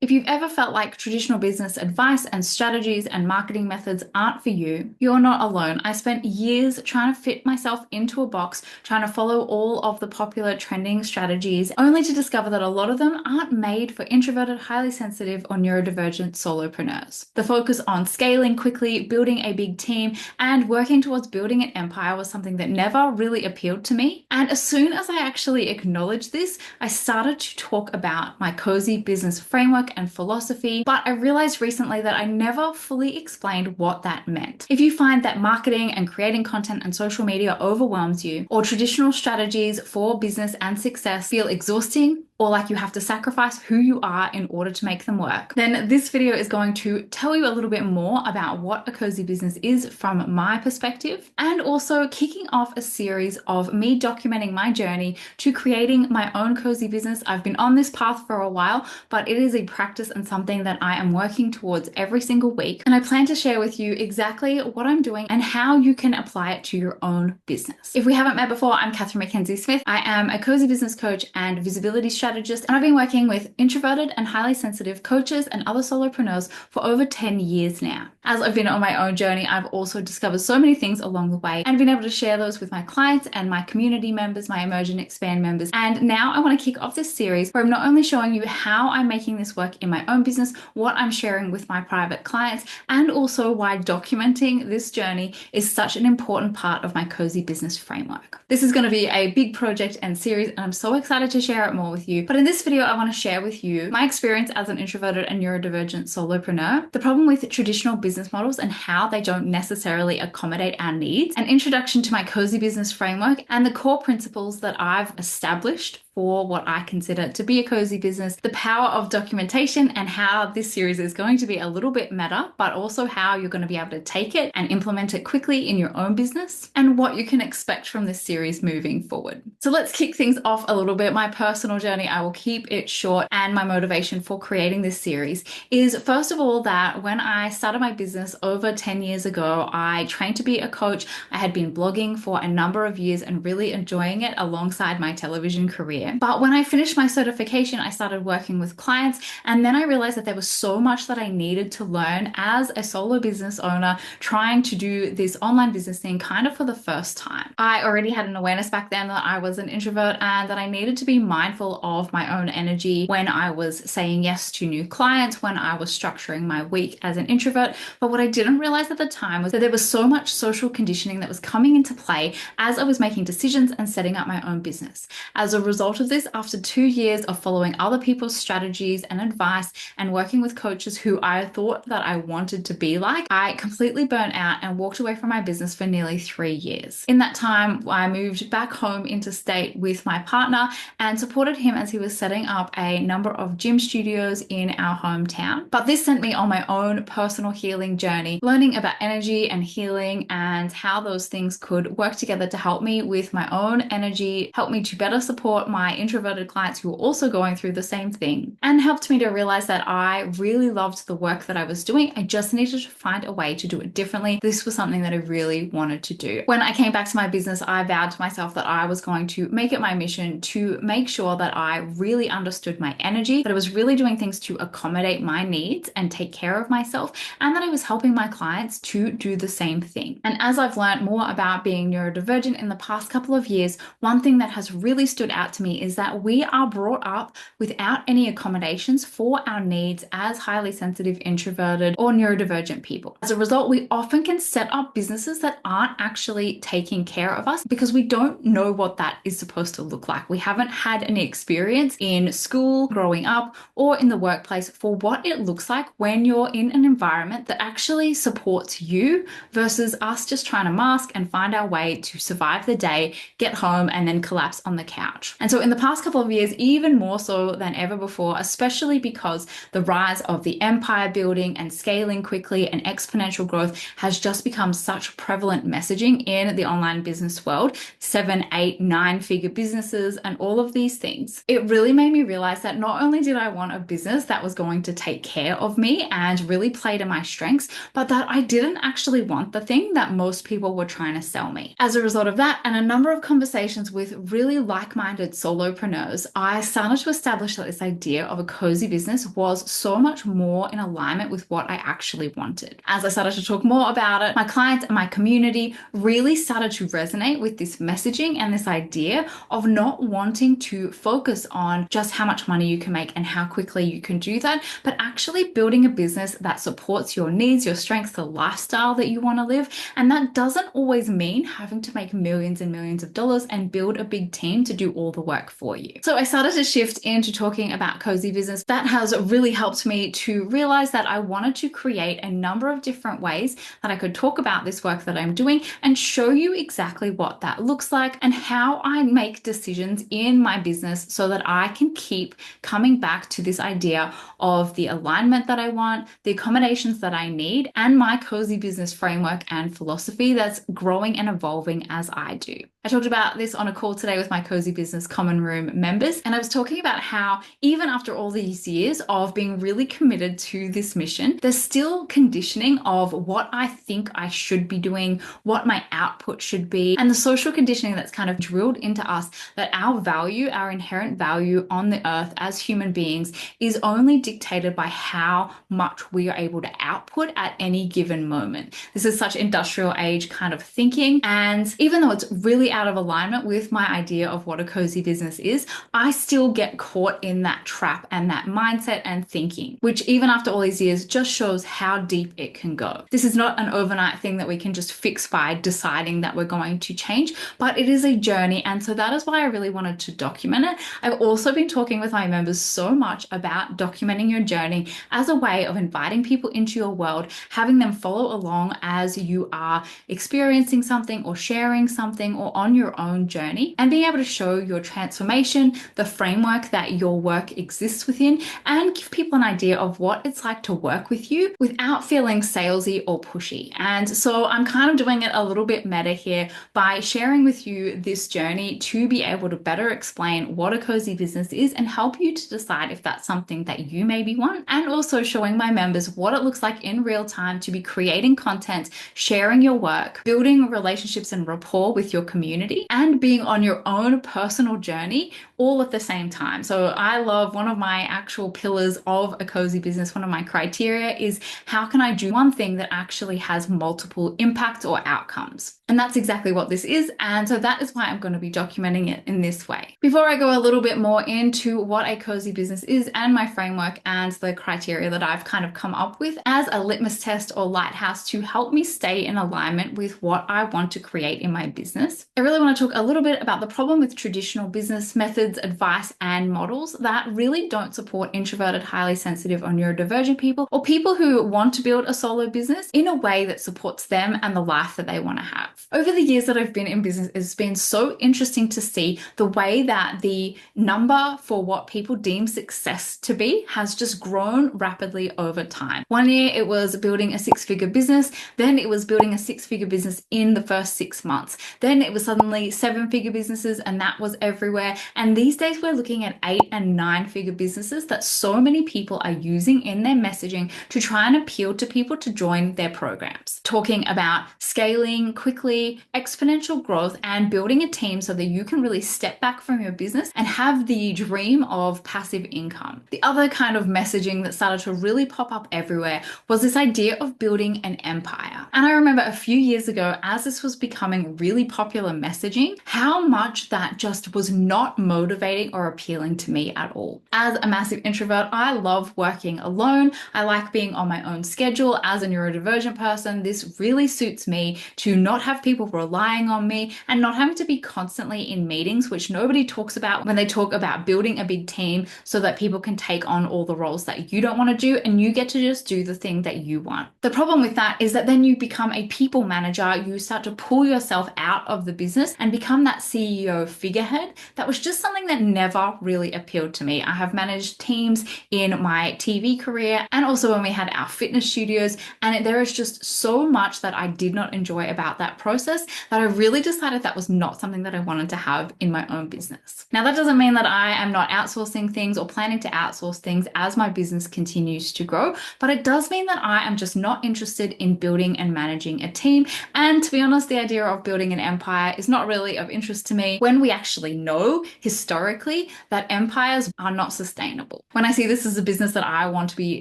If you've ever felt like traditional business advice and strategies and marketing methods aren't for you, you're not alone. I spent years trying to fit myself into a box, trying to follow all of the popular trending strategies, only to discover that a lot of them aren't made for introverted, highly sensitive, or neurodivergent solopreneurs. The focus on scaling quickly, building a big team, and working towards building an empire was something that never really appealed to me. And as soon as I actually acknowledged this, I started to talk about my cozy business framework and philosophy, but I realized recently that I never fully explained what that meant. If you find that marketing and creating content and social media overwhelms you, or traditional strategies for business and success feel exhausting, or like you have to sacrifice who you are in order to make them work, then this video is going to tell you a little bit more about what a cozy business is from my perspective, and also kicking off a series of me documenting my journey to creating my own cozy business. I've been on this path for a while, but it is a practice and something that I am working towards every single week. And I plan to share with you exactly what I'm doing and how you can apply it to your own business. If we haven't met before, I'm Mackenzie-Smith. I am a cozy business coach and visibility strategist, and I've been working with introverted and highly sensitive coaches and other solopreneurs for over 10 years now. As I've been on my own journey, I've also discovered so many things along the way and been able to share those with my clients and my community members, my Emerge and Expand members. And now I want to kick off this series where I'm not only showing you how I'm making this work in my own business, what I'm sharing with my private clients, and also why documenting this journey is such an important part of my cozy business framework. This is going to be a big project and series, and I'm so excited to share it more with you. But in this video, I want to share with you my experience as an introverted and neurodivergent solopreneur, the problem with traditional business models and how they don't necessarily accommodate our needs, an introduction to my cozy business framework, and the core principles that I've established for what I consider to be a cozy business, the power of documentation, and how this series is going to be a little bit meta, but also how you're going to be able to take it and implement it quickly in your own business, and what you can expect from this series moving forward. So let's kick things off a little bit. My personal journey, I will keep it short, and my motivation for creating this series is, first of all, that when I started my business over 10 years ago, I trained to be a coach. I had been blogging for a number of years and really enjoying it alongside my television career. But when I finished my certification, I started working with clients, and then I realized that there was so much that I needed to learn as a solo business owner trying to do this online business thing kind of for the first time. I already had an awareness back then that I was an introvert and that I needed to be mindful of my own energy when I was saying yes to new clients, when I was structuring my week as an introvert. But what I didn't realize at the time was that there was so much social conditioning that was coming into play as I was making decisions and setting up my own business. As a result of this, after 2 years of following other people's strategies and advice and working with coaches who I thought that I wanted to be like, I completely burnt out and walked away from my business for nearly 3 years. In that time, I moved back home interstate with my partner and supported him as he was setting up a number of gym studios in our hometown. But this sent me on my own personal healing journey, learning about energy and healing and how those things could work together to help me with my own energy, help me to better support my introverted clients who were also going through the same thing, and helped me to realize that I really loved the work that I was doing. I just needed to find a way to do it differently. This was something that I really wanted to do. When I came back to my business, I vowed to myself that I was going to make it my mission to make sure that I really understood my energy, that I was really doing things to accommodate my needs and take care of myself, and that I was helping my clients to do the same thing. And as I've learned more about being neurodivergent in the past couple of years, one thing that has really stood out to me is that we are brought up without any accommodations for our needs as highly sensitive, introverted, or neurodivergent people. As a result, we often can set up businesses that aren't actually taking care of us because we don't know what that is supposed to look like. We haven't had any experience in school, growing up, or in the workplace for what it looks like when you're in an environment that actually supports you versus us just trying to mask and find our way to survive the day, get home, and then collapse on the couch. And so in the past couple of years, even more so than ever before, especially because the rise of the empire building and scaling quickly and exponential growth has just become such prevalent messaging in the online business world, 7, 8, 9-figure businesses and all of these things. It really made me realize that not only did I want a business that was going to take care of me and really play to my strengths, but that I didn't actually want the thing that most people were trying to sell me. As a result of that, and a number of conversations with really like-minded soul solopreneurs, I started to establish that this idea of a cozy business was so much more in alignment with what I actually wanted. As I started to talk more about it, my clients and my community really started to resonate with this messaging and this idea of not wanting to focus on just how much money you can make and how quickly you can do that, but actually building a business that supports your needs, your strengths, the lifestyle that you want to live. And that doesn't always mean having to make millions and millions of dollars and build a big team to do all the work for you. So I started to shift into talking about cozy business. That has really helped me to realize that I wanted to create a number of different ways that I could talk about this work that I'm doing and show you exactly what that looks like and how I make decisions in my business so that I can keep coming back to this idea of the alignment that I want, the accommodations that I need, and my cozy business framework and philosophy that's growing and evolving as I do. I talked about this on a call today with my Cozy Business Common Room members, and I was talking about how even after all these years of being really committed to this mission, there's still conditioning of what I think I should be doing, what my output should be, and the social conditioning that's kind of drilled into us that our value, our inherent value on the earth as human beings is only dictated by how much we are able to output at any given moment. This is such industrial age kind of thinking, and even though it's really out of alignment with my idea of what a cozy business is, I still get caught in that trap and that mindset and thinking, which even after all these years just shows how deep it can go. This is not an overnight thing that we can just fix by deciding that we're going to change, but it is a journey. And so that is why I really wanted to document it. I've also been talking with my members so much about documenting your journey as a way of inviting people into your world, having them follow along as you are experiencing something or sharing something or on your own journey, and being able to show your transformation, the framework that your work exists within, and give people an idea of what it's like to work with you without feeling salesy or pushy. And so I'm kind of doing it a little bit meta here by sharing with you this journey to be able to better explain what a cozy business is and help you to decide if that's something that you maybe want, and also showing my members what it looks like in real time to be creating content, sharing your work, building relationships and rapport with your community, and being on your own personal journey all at the same time. So I love, one of my actual pillars of a cozy business, one of my criteria is how can I do one thing that actually has multiple impacts or outcomes? And that's exactly what this is. And so that is why I'm going to be documenting it in this way. Before I go a little bit more into what a cozy business is and my framework and the criteria that I've kind of come up with as a litmus test or lighthouse to help me stay in alignment with what I want to create in my business, I really want to talk a little bit about the problem with traditional business methods, advice, and models that really don't support introverted, highly sensitive, or neurodivergent people, or people who want to build a solo business in a way that supports them and the life that they want to have. Over the years that I've been in business, it's been so interesting to see the way that the number for what people deem success to be has just grown rapidly over time. One year it was building a six-figure business, then it was building a six-figure business in the first 6 months. Then it was suddenly seven-figure businesses, and that was everywhere. And these days we're looking at 8- and 9-figure businesses that so many people are using in their messaging to try and appeal to people to join their programs. Talking about scaling quickly, exponential growth, and building a team so that you can really step back from your business and have the dream of passive income. The other kind of messaging that started to really pop up everywhere was this idea of building an empire. And I remember a few years ago, as this was becoming really popular messaging, how much that just was not motivating or appealing to me at all. As a massive introvert, I love working alone. I like being on my own schedule. As a neurodivergent person, this really suits me to not have people relying on me and not having to be constantly in meetings, which nobody talks about when they talk about building a big team so that people can take on all the roles that you don't want to do and you get to just do the thing that you want. The problem with that is that then you become a people manager, you start to pull yourself out of the business and become that CEO figurehead. That was just something that never really appealed to me. I have managed teams in my TV career and also when we had our fitness studios, and there is just so much that I did not enjoy about that process that I really decided that was not something that I wanted to have in my own business. Now, that doesn't mean that I am not outsourcing things or planning to outsource things as my business continues to grow, but it does mean that I am just not interested in building and managing a team. And to be honest, the idea of building an empire is not really of interest to me, when we actually know historically that empires are not sustainable. When I see this as a business that I want to be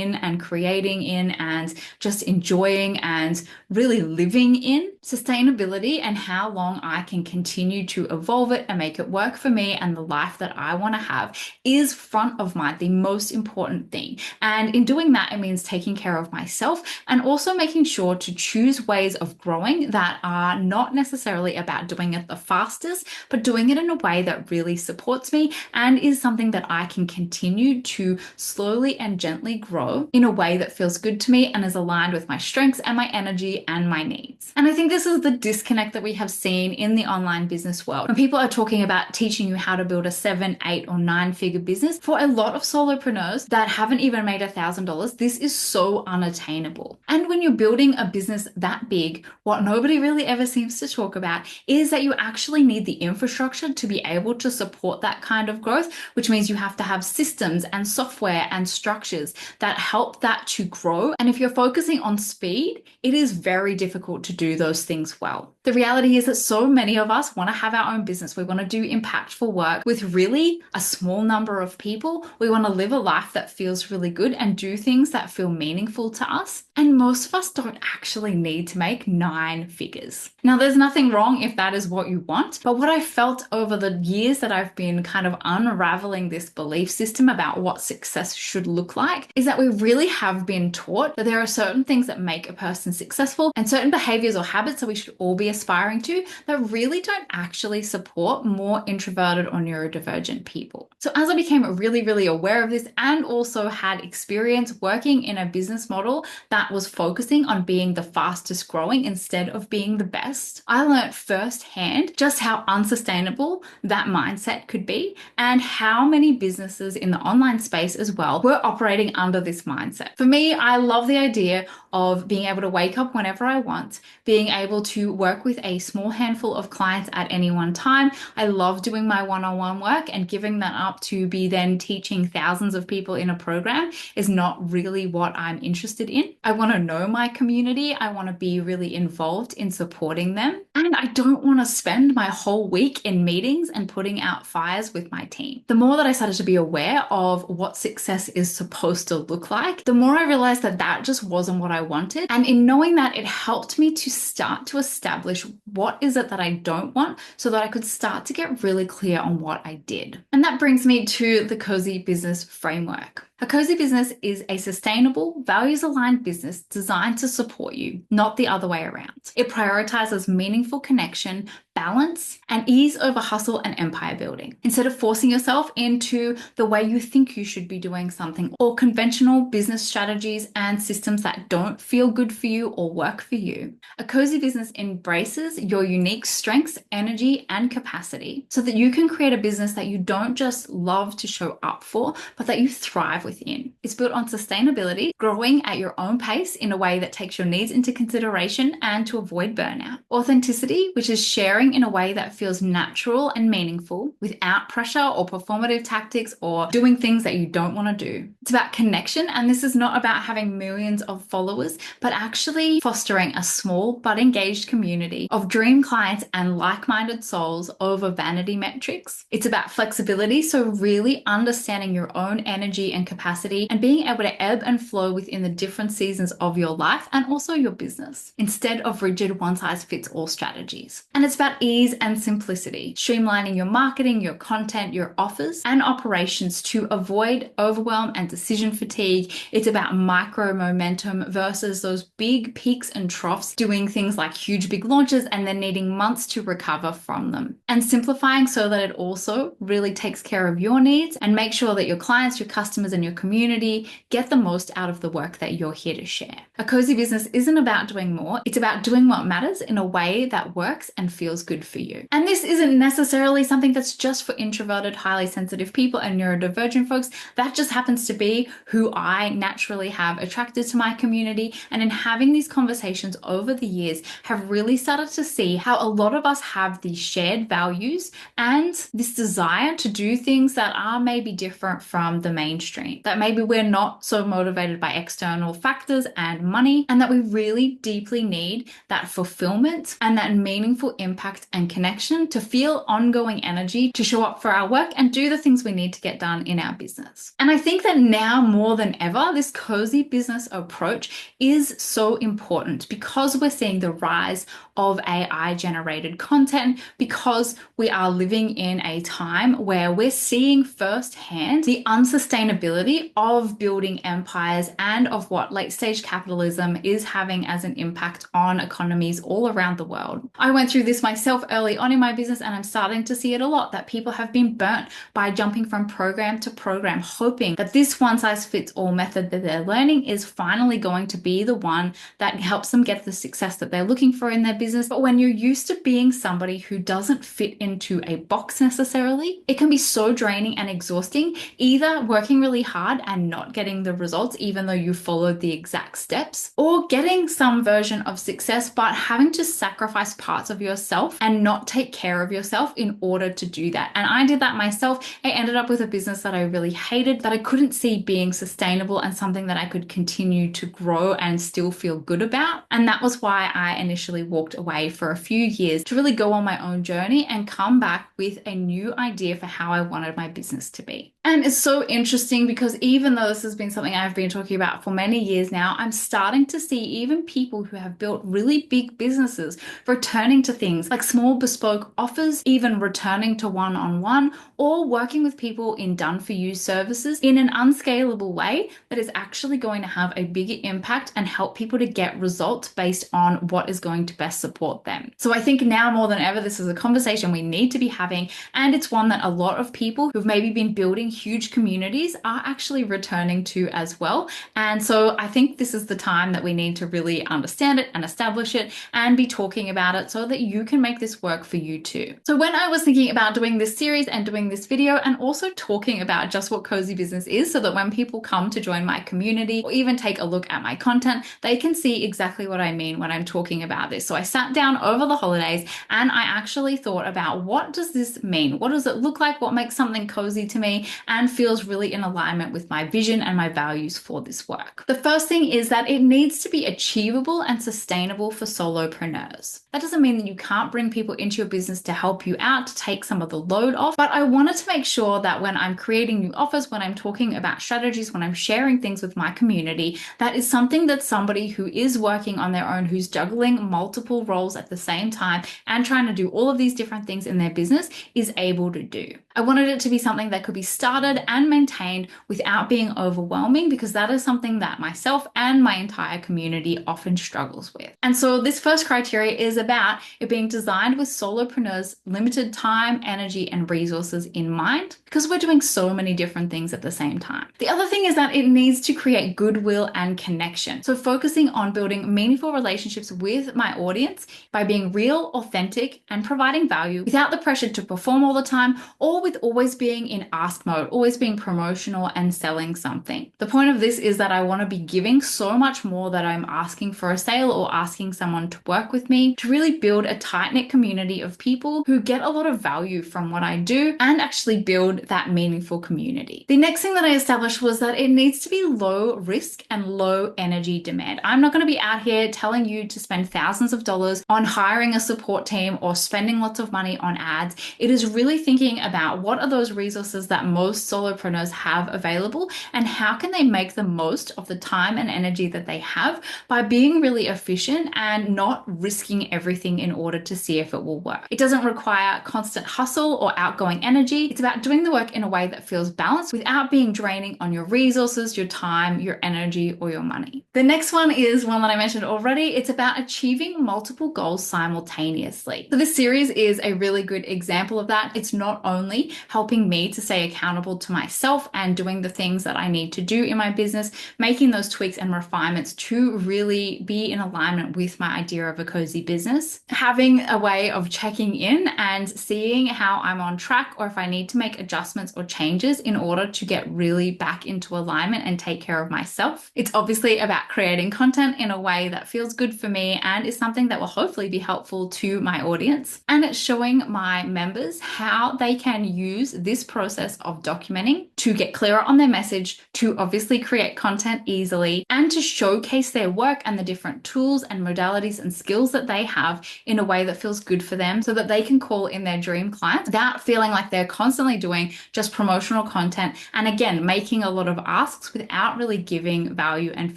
in and creating in and just enjoying and really living in, sustainability and how long I can continue to evolve it and make it work for me and the life that I want to have is front of mind, the most important thing. And in doing that, it means taking care of myself and also making sure to choose ways of growing that are not necessarily about doing it the fastest, but doing it in a way that really supports me and is something that I can continue to slowly and gently grow in a way that feels good to me and is aligned with my strengths and my energy and my needs. And I think this is the disconnect that we have seen in the online business world. When people are talking about teaching you how to build a 7, 8, or 9-figure business, for a lot of solopreneurs that haven't even made $1,000, this is so unattainable. And when you're building a business that big, what nobody really ever seems to talk about is that you actually need the infrastructure to be able to support that kind of growth, which means you have to have systems and software and structures that help that to grow. And if you're focusing on speed, it is very difficult to do those things well. The reality is that so many of us want to have our own business. We want to do impactful work with really a small number of people. We want to live a life that feels really good and do things that feel meaningful to us. And most of us don't actually need to make 9 figures. Now, there's nothing wrong if that is what you want, but what I felt over the years that I've been kind of unraveling this belief system about what success should look like is that we really have been taught that there are certain things that make a person successful and certain behaviors or habits that we should all be aspiring to that really don't actually support more introverted or neurodivergent people. So as I became really, really aware of this and also had experience working in a business model that was focusing on being the fastest growing instead of being the best, I learned firsthand just how unsustainable that mindset could be and how many businesses in the online space as well were operating under this mindset. For me, I love the idea of being able to wake up whenever I want, being able to work with a small handful of clients at any one time. I love doing my one-on-one work, and giving that up to be then teaching thousands of people in a program is not really what I'm interested in. I want to know my community. I want to be really involved in supporting them. And I don't want to spend my whole week in meetings and putting out fires with my team. The more that I started to be aware of what success is supposed to look like, the more I realized that that just wasn't what I wanted. And in knowing that, it helped me to start to establish what is it that I don't want so that I could start to get really clear on what I did. And that brings me to the Cozy Business Framework. A cozy business is a sustainable, values-aligned business designed to support you, not the other way around. It prioritizes meaningful connection, balance, and ease over hustle and empire building. Instead of forcing yourself into the way you think you should be doing something or conventional business strategies and systems that don't feel good for you or work for you, a cozy business embraces your unique strengths, energy, and capacity so that you can create a business that you don't just love to show up for, but that you thrive within. It's built on sustainability, growing at your own pace in a way that takes your needs into consideration and to avoid burnout. Authenticity, which is sharing in a way that feels natural and meaningful without pressure or performative tactics or doing things that you don't want to do. It's about connection, and this is not about having millions of followers, but actually fostering a small but engaged community of dream clients and like-minded souls over vanity metrics. It's about flexibility, so really understanding your own energy and capacity and being able to ebb and flow within the different seasons of your life and also your business, instead of rigid one-size-fits-all strategies. And it's about ease and simplicity, streamlining your marketing, your content, your offers, and operations to avoid overwhelm and decision fatigue. It's about micro momentum versus those big peaks and troughs, doing things like huge big launches and then needing months to recover from them. And simplifying so that it also really takes care of your needs and make sure that your clients, your customers, and your community get the most out of the work that you're here to share. A cozy business isn't about doing more, it's about doing what matters in a way that works and feels good for you. And this isn't necessarily something that's just for introverted, highly sensitive people and neurodivergent folks. That just happens to be who I naturally have attracted to my community. And in having these conversations over the years, have really started to see how a lot of us have these shared values and this desire to do things that are maybe different from the mainstream. something, that maybe we're not so motivated by external factors and money, and that we really deeply need that fulfillment and that meaningful impact and connection to feel ongoing energy to show up for our work and do the things we need to get done in our business. And I think that now more than ever, this cozy business approach is so important because we're seeing the rise of AI generated content, because we are living in a time where we're seeing firsthand the unsustainability of building empires and of what late stage capitalism is having as an impact on economies all around the world. I went through this myself early on in my business, and I'm starting to see it a lot, that people have been burnt by jumping from program to program, hoping that this one size fits all method that they're learning is finally going to be the one that helps them get the success that they're looking for in their business. But when you're used to being somebody who doesn't fit into a box necessarily, it can be so draining and exhausting, either working really hard and not getting the results even though you followed the exact steps, or getting some version of success but having to sacrifice parts of yourself and not take care of yourself in order to do that. And I did that myself. I ended up with a business that I really hated, that I couldn't see being sustainable and something that I could continue to grow and still feel good about. And that was why I initially walked away for a few years to really go on my own journey and come back with a new idea for how I wanted my business to be. And it's so interesting because even though this has been something I've been talking about for many years now, I'm starting to see even people who have built really big businesses returning to things like small bespoke offers, even returning to one-on-one, or working with people in done-for-you services in an unscalable way that is actually going to have a bigger impact and help people to get results based on what is going to best support them. So I think now more than ever, this is a conversation we need to be having, and it's one that a lot of people who've maybe been building huge communities are actually returning to as well. And so I think this is the time that we need to really understand it and establish it and be talking about it so that you can make this work for you too. So when I was thinking about doing this series and doing this video and also talking about just what cozy business is, so that when people come to join my community or even take a look at my content, they can see exactly what I mean when I'm talking about this. So I sat down over the holidays and I actually thought about, what does this mean? What does it look like? What makes something cozy to me and feels really in alignment with my vision and my values for this work? The first thing is that it needs to be achievable and sustainable for solopreneurs. That doesn't mean that you can't bring people into your business to help you out, to take some of the load off, but I wanted to make sure that when I'm creating new offers, when I'm talking about strategies, when I'm sharing things with my community, that is something that somebody who is working on their own, who's juggling multiple roles at the same time and trying to do all of these different things in their business, is able to do. I wanted it to be something that could be started and maintained without being overwhelming, because that is something that myself and my entire community often struggles with. And so this first criteria is about it being designed with solopreneurs' limited time, energy, and resources in mind, because we're doing so many different things at the same time. The other thing is that it needs to create goodwill and connection. So focusing on building meaningful relationships with my audience by being real, authentic, and providing value without the pressure to perform all the time, or with always being in ask mode, always being promotional and selling something. The point of this is that I want to be giving so much more that I'm asking for a sale or asking someone to work with me, to really build a tight-knit community of people who get a lot of value from what I do and actually build that meaningful community. The next thing that I established was that it needs to be low risk and low energy demand. I'm not going to be out here telling you to spend thousands of dollars on hiring a support team or spending lots of money on ads. It is really thinking about what are those resources that most solopreneurs have available and how can they make the most of the time and energy that they have by being really efficient and not risking everything in order to see if it will work. It doesn't require constant hustle or outgoing energy. It's about doing the work in a way that feels balanced without being draining on your resources, your time, your energy, or your money. The next one is one that I mentioned already. It's about achieving multiple goals simultaneously. So this series is a really good example of that. It's not only helping me to stay accountable to myself and doing the things that I need to do in my business, making those tweaks and refinements to really be in alignment with my idea of a cozy business, having a way of checking in and seeing how I'm on track or if I need to make adjustments or changes in order to get really back into alignment and take care of myself. It's obviously about creating content in a way that feels good for me and is something that will hopefully be helpful to my audience. And it's showing my members how they can use this process of documenting to get clearer on their message, to obviously create content easily, and to showcase their work and the different tools and modalities and skills that they have in a way that feels good for them so that they can call in their dream clients without feeling like they're constantly doing just promotional content and again, making a lot of asks without really giving value and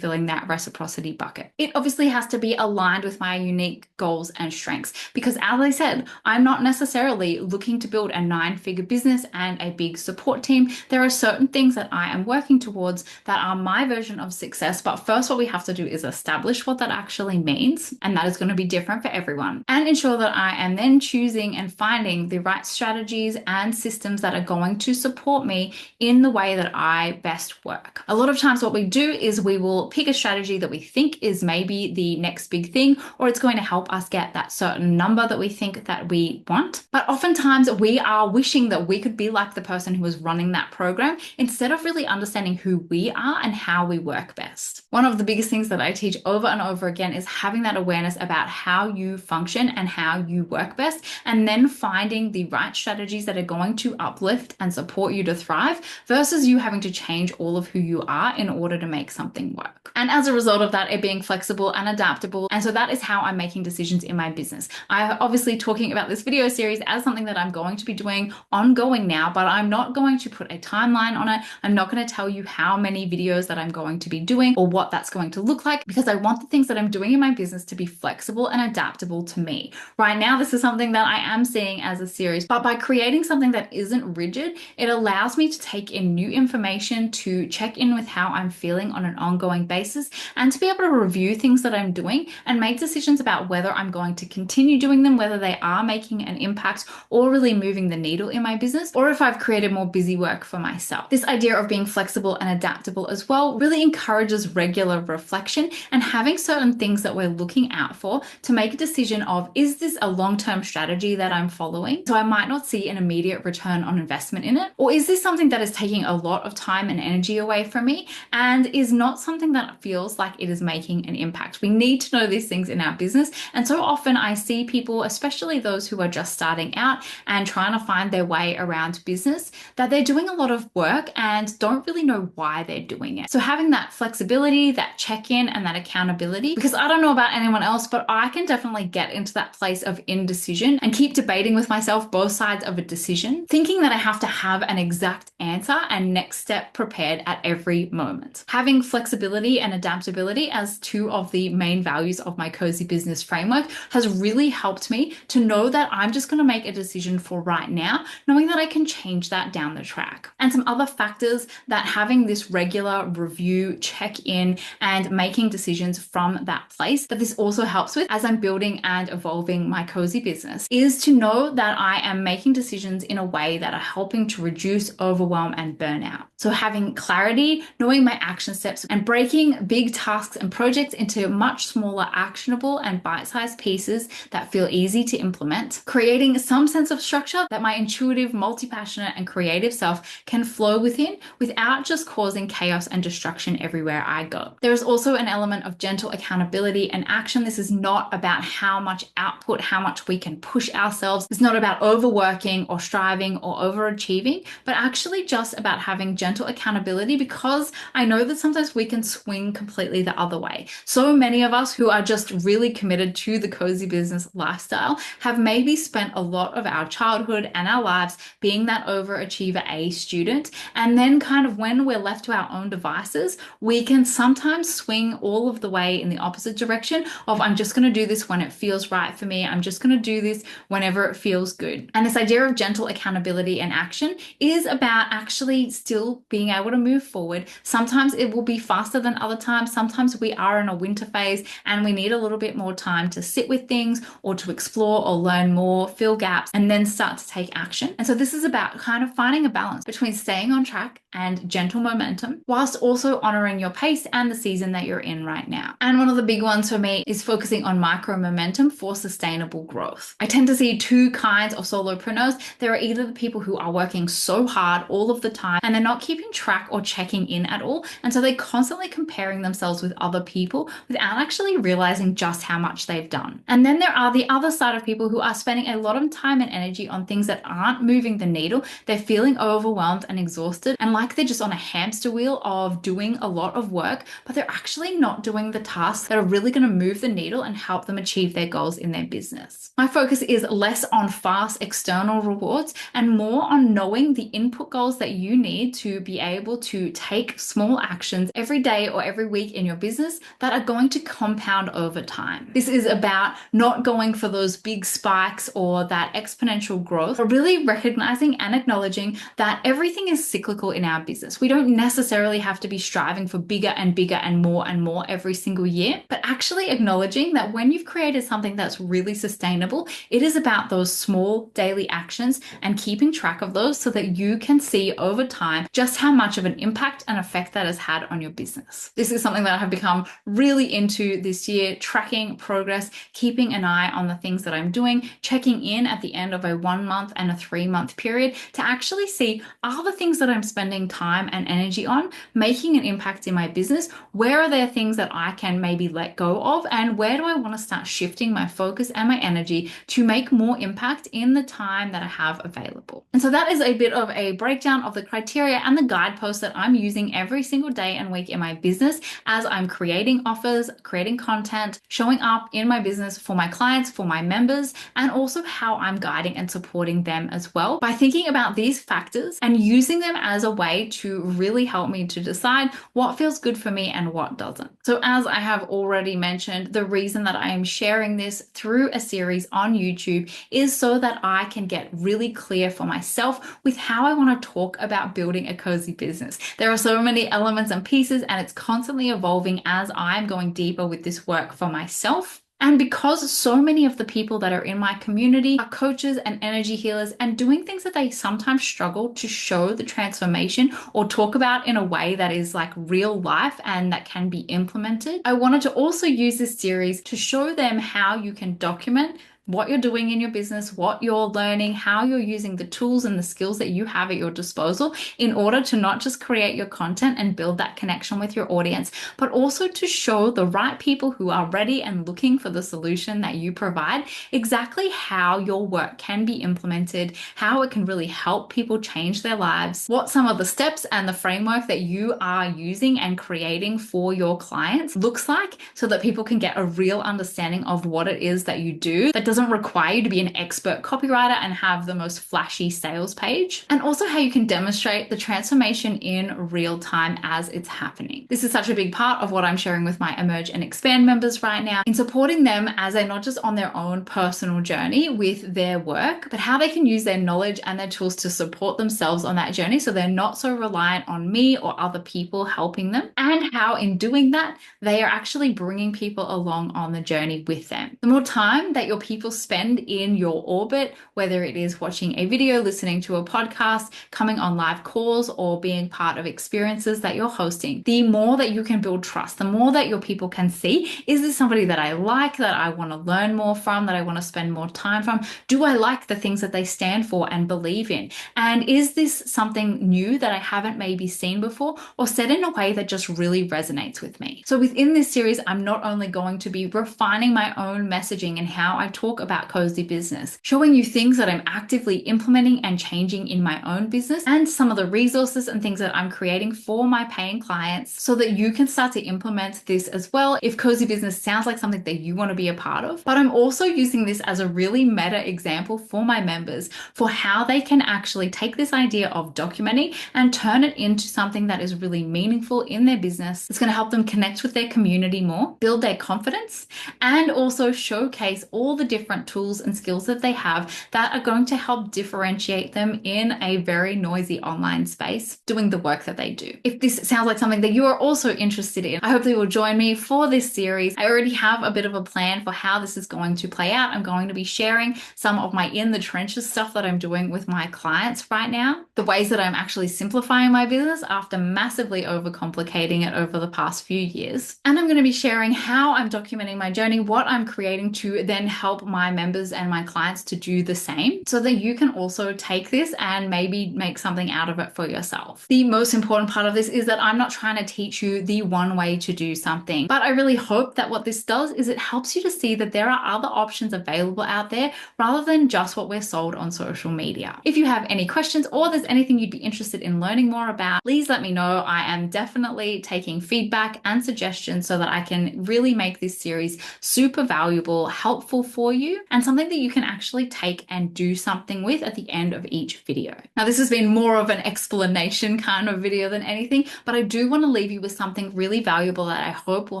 filling that reciprocity bucket. It obviously has to be aligned with my unique goals and strengths because as I said, I'm not necessarily looking to build a 9-figure business and a big support team. There are certain things that I am working towards that are my version of success. But first, what we have to do is establish what that actually means. And that is going to be different for everyone and ensure that I am then choosing and finding the right strategies and systems that are going to support me in the way that I best work. A lot of times what we do is we will pick a strategy that we think is maybe the next big thing, or it's going to help us get that certain number that we think that we want. But oftentimes we are wishing that we could be like the person who was running that program instead of really understanding who we are and how we work best. One of the biggest things that I teach over and over again is having that awareness about how you function and how you work best, and then finding the right strategies that are going to uplift and support you to thrive versus you having to change all of who you are in order to make something work. And as a result of that, it being flexible and adaptable. And so that is how I'm making decisions in my business. I'm obviously talking about this video series as something that I'm going to be doing ongoing now, but I'm not going to put a timeline on it. I'm not going to tell you how many videos that I'm going to be doing or what that's going to look like because I want the things that I'm doing in my business to be flexible and adaptable to me. Right now, this is something that I am seeing as a series, but by creating something that isn't rigid, it allows me to take in new information, to check in with how I'm feeling on an ongoing basis, and to be able to review things that I'm doing and make decisions about whether I'm going to continue doing them, whether they are making an impact or really moving the needle in my business, or if I've created more busy work for myself. This idea of being flexible and adaptable as well really encourages regular reflection and having certain things that we're looking out for to make a decision of, is this a long-term strategy that I'm following? So I might not see an immediate return on investment in it, or is this something that is taking a lot of time and energy away from me and is not something that feels like it is making an impact? We need to know these things in our business. And so often I see people, especially those who are just starting out and trying to find their way around business, that they're doing a lot of work and don't really know why they're doing it. So having that flexibility, that check-in and that accountability, because I don't know about anyone else, but I can definitely get into that place of indecision and keep debating with myself both sides of a decision, thinking that I have to have an exact answer and next step prepared at every moment. Having flexibility and adaptability as two of the main values of my cozy business framework has really helped me to know that I'm just going to make a decision for right now, knowing that I can change that down the track. And some other factors that having this regular review, check-in, and making decisions from that place that this also helps with as I'm building and evolving my cozy business is to know that I am making decisions in a way that are helping to reduce overwhelm and burnout. So having clarity, knowing my action steps, and breaking big tasks and projects into much smaller, actionable and bite-sized pieces that feel easy to implement, creating some sense of structure that my intuitive, multi-passionate, and creative self can flow within without just causing chaos and destruction everywhere I go. There is also an element of gentle accountability and action. This is not about how much output, how much we can push ourselves. It's not about overworking or striving or overachieving, but actually just about having gentle accountability, because I know that sometimes we can swing completely the other way. So many of us who are just really committed to the cozy business lifestyle have maybe spent a lot of our childhood and our lives being that overachiever A student. And then kind of when we're left to our own devices, we can sometimes swing all of the way in the opposite direction of, I'm just going to do this when it feels right for me. I'm just going to do this whenever it feels good. And this idea of gentle accountability and action is about actually still being able to move forward. Sometimes it will be faster than other times. Sometimes we are in a winter phase and we need a little bit more time to sit with things or to explore or learn more, fill gaps, and then start to take action. And so this is about kind of finding a balance between staying on track and gentle momentum, whilst also honoring your pace and the season that you're in right now. And one of the big ones for me is focusing on micro momentum for sustainable growth. I tend to see two kinds of solopreneurs. There are either the people who are working so hard all of the time and they're not keeping track or checking in at all. And so they're constantly comparing themselves with other people without actually realizing just how much they've done. And then there are the other side of people who are spending a lot of time and energy on things that aren't aren't moving the needle. They're feeling overwhelmed and exhausted and like they're just on a hamster wheel of doing a lot of work, but they're actually not doing the tasks that are really going to move the needle and help them achieve their goals in their business. My focus is less on fast external rewards and more on knowing the input goals that you need to be able to take small actions every day or every week in your business that are going to compound over time. This is about not going for those big spikes or that exponential growth, but really recognizing and acknowledging that everything is cyclical in our business. We don't necessarily have to be striving for bigger and bigger and more every single year, but actually acknowledging that when you've created something that's really sustainable, it is about those small daily actions and keeping track of those so that you can see over time just how much of an impact and effect that has had on your business. This is something that I have become really into this year, tracking progress, keeping an eye on the things that I'm doing, checking in at the end of a 1 month and a 3 month period to actually see, are the things that I'm spending time and energy on making an impact in my business? Where are there things that I can maybe let go of? And where do I want to start shifting my focus and my energy to make more impact in the time that I have available? And so that is a bit of a breakdown of the criteria and the guideposts that I'm using every single day and week in my business as I'm creating offers, creating content, showing up in my business for my clients, for my members, and also how I'm guiding and supporting them as well by thinking about these factors and using them as a way to really help me to decide what feels good for me and what doesn't. So as I have already mentioned, the reason that I am sharing this through a series on YouTube is so that I can get really clear for myself with how I want to talk about building a cozy business. There are so many elements and pieces, and it's constantly evolving as I'm going deeper with this work for myself. And because so many of the people that are in my community are coaches and energy healers and doing things that they sometimes struggle to show the transformation or talk about in a way that is like real life and that can be implemented, I wanted to also use this series to show them how you can document what you're doing in your business, what you're learning, how you're using the tools and the skills that you have at your disposal in order to not just create your content and build that connection with your audience, but also to show the right people who are ready and looking for the solution that you provide exactly how your work can be implemented, how it can really help people change their lives, what some of the steps and the framework that you are using and creating for your clients looks like so that people can get a real understanding of what it is that you do that doesn't require you to be an expert copywriter and have the most flashy sales page, and also how you can demonstrate the transformation in real time as it's happening. This is such a big part of what I'm sharing with my Emerge and Expand members right now in supporting them as they're not just on their own personal journey with their work, but how they can use their knowledge and their tools to support themselves on that journey so they're not so reliant on me or other people helping them, and how in doing that, they are actually bringing people along on the journey with them. The more time that your people spend in your orbit, whether it is watching a video, listening to a podcast, coming on live calls, or being part of experiences that you're hosting, the more that you can build trust, the more that your people can see, is this somebody that I like, that I want to learn more from, that I want to spend more time from? Do I like the things that they stand for and believe in? And is this something new that I haven't maybe seen before or said in a way that just really resonates with me? So within this series, I'm not only going to be refining my own messaging and how I talk about cozy business, showing you things that I'm actively implementing and changing in my own business, and some of the resources and things that I'm creating for my paying clients so that you can start to implement this as well if cozy business sounds like something that you want to be a part of. But I'm also using this as a really meta example for my members for how they can actually take this idea of documenting and turn it into something that is really meaningful in their business. It's going to help them connect with their community more, build their confidence, and also showcase all the different tools and skills that they have that are going to help differentiate them in a very noisy online space doing the work that they do. If this sounds like something that you are also interested in, I hope that you will join me for this series. I already have a bit of a plan for how this is going to play out. I'm going to be sharing some of my in the trenches stuff that I'm doing with my clients right now, the ways that I'm actually simplifying my business after massively overcomplicating it over the past few years. And I'm going to be sharing how I'm documenting my journey, what I'm creating to then help my members and my clients to do the same so that you can also take this and maybe make something out of it for yourself. The most important part of this is that I'm not trying to teach you the one way to do something, but I really hope that what this does is it helps you to see that there are other options available out there rather than just what we're sold on social media. If you have any questions or there's anything you'd be interested in learning more about, please let me know. I am definitely taking feedback and suggestions so that I can really make this series super valuable, helpful for you, and something that you can actually take and do something with at the end of each video. Now, this has been more of an explanation kind of video than anything, but I do want to leave you with something really valuable that I hope will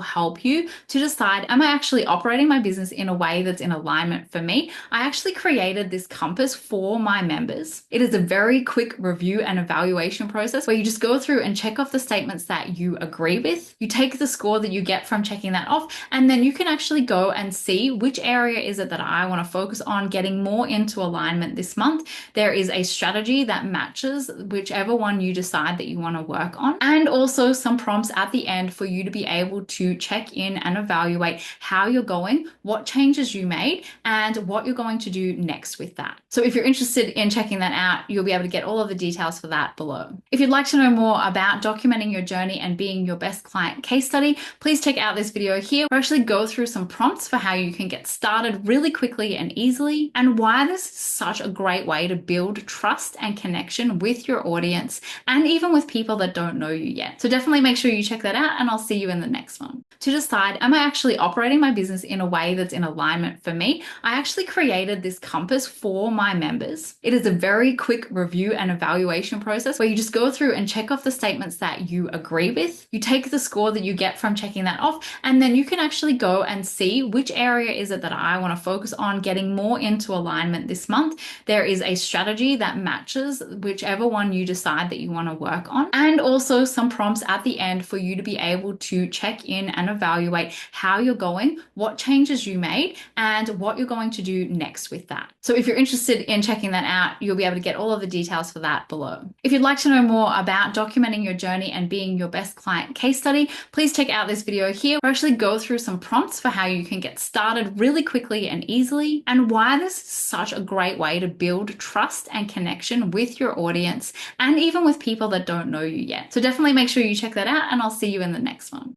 help you to decide, am I actually operating my business in a way that's in alignment for me? I actually created this compass for my members. It is a very quick review and evaluation process where you just go through and check off the statements that you agree with. You take the score that you get from checking that off, and then you can actually go and see which area is it that I want to focus on getting more into alignment this month. There is a strategy that matches whichever one you decide that you want to work on, and also some prompts at the end for you to be able to check in and evaluate how you're going, what changes you made, and what you're going to do next with that. So if you're interested in checking that out, you'll be able to get all of the details for that below. If you'd like to know more about documenting your journey and being your best client case study, please check out this video here where I actually go through some prompts for how you can get started really quickly and easily, and why this is such a great way to build trust and connection with your audience and even with people that don't know you yet. So definitely make sure you check that out, and I'll see you in the next one. To decide, am I actually operating my business in a way that's in alignment for me? I actually created this compass for my members. It is a very quick review and evaluation process where you just go through and check off the statements that you agree with. You take the score that you get from checking that off, and then you can actually go and see which area is it that I want to focus on getting more into alignment this month. There is a strategy that matches whichever one you decide that you want to work on, and also some prompts at the end for you to be able to check in and evaluate how you're going, what changes you made, and what you're going to do next with that. So if you're interested in checking that out, you'll be able to get all of the details for that below. If you'd like to know more about documenting your journey and being your best client case study, please check out this video here where I actually go through some prompts for how you can get started really quickly and easily, and why this is such a great way to build trust and connection with your audience and even with people that don't know you yet. So definitely make sure you check that out, and I'll see you in the next one.